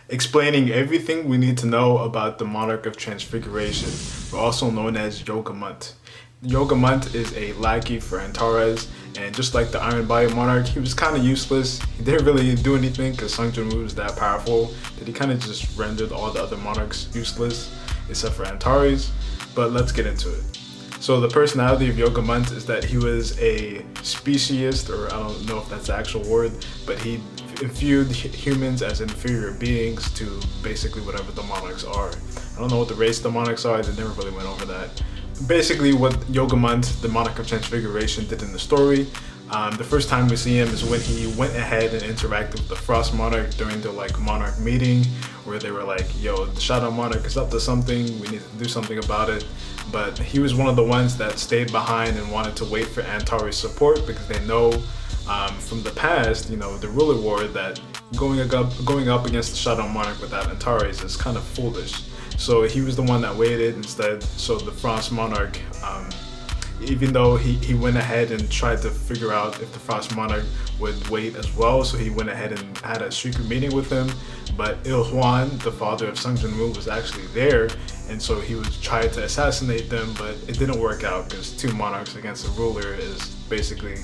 explaining everything we need to know about the Monarch of Transfiguration, also known as Yogumunt. Yogumunt is a lackey for Antares, and just like the Iron Body Monarch, he was kind of useless. He didn't really do anything because Sung Jin-woo was that powerful that he kind of just rendered all the other monarchs useless, except for Antares. But let's get into it. So the personality of Yogumunt is that he was a speciesist, or I don't know if that's the actual word, but he viewed humans as inferior beings to basically whatever the monarchs are. I don't know what the race the monarchs are, they never really went over that. Basically what Yogumunt, the Monarch of Transfiguration, did in the story, the first time we see him is when he went ahead and interacted with the Frost Monarch during the Monarch meeting, where they were like, yo, the Shadow Monarch is up to something, we need to do something about it. But he was one of the ones that stayed behind and wanted to wait for Antares' support, because they know from the past, the ruler war, that going up against the Shadow Monarch without Antares is kind of foolish. So he was the one that waited instead. So the Frost Monarch, even though he went ahead and tried to figure out if the Frost Monarch would wait as well, so he went ahead and had a secret meeting with him. But Il Hwan, the father of Sung Jin-woo, was actually there, and so he was trying to assassinate them, but it didn't work out because two monarchs against a ruler is basically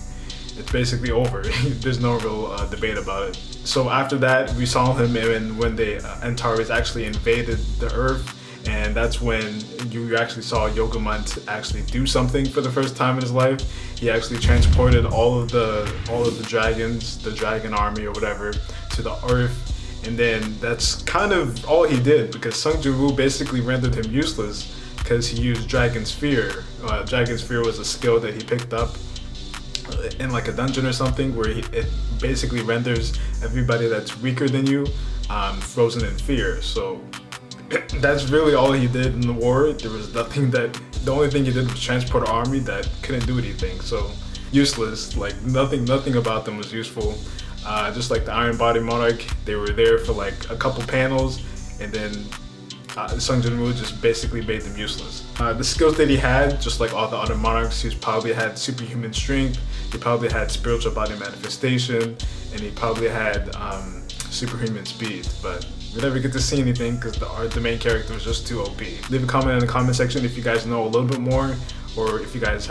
over. There's no real debate about it. So after that, we saw him when the Antares actually invaded the Earth, and that's when you actually saw Yogumunt actually do something for the first time in his life. He actually transported all of the dragons, the dragon army or whatever, to the Earth. And then that's kind of all he did, because Sung Jin-woo basically rendered him useless because he used Dragon Sphere. Dragon Sphere was a skill that he picked up in a dungeon or something, where it basically renders everybody that's weaker than you frozen in fear. So that's really all he did in the war. There was nothing the only thing he did was transport an army that couldn't do anything. So useless, nothing about them was useful. Just like the Iron Body Monarch, they were there for a couple panels, and then Sung Jin-woo just basically made them useless. The skills that he had, just like all the other monarchs, he probably had superhuman strength, he probably had spiritual body manifestation, and he probably had superhuman speed, but we never get to see anything because the main character was just too OP. Leave a comment in the comment section if you guys know a little bit more, or if you guys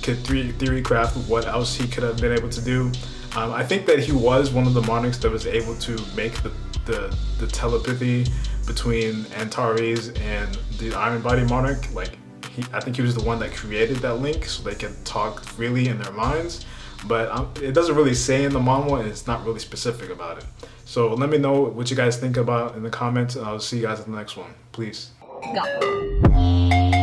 could theory craft what else he could have been able to do. I think that he was one of the monarchs that was able to make the telepathy between Antares and the Iron Body Monarch. I think he was the one that created that link so they can talk freely in their minds. But it doesn't really say in the manhwa, and it's not really specific about it. So let me know what you guys think about in the comments, and I'll see you guys in the next one. Please. Go.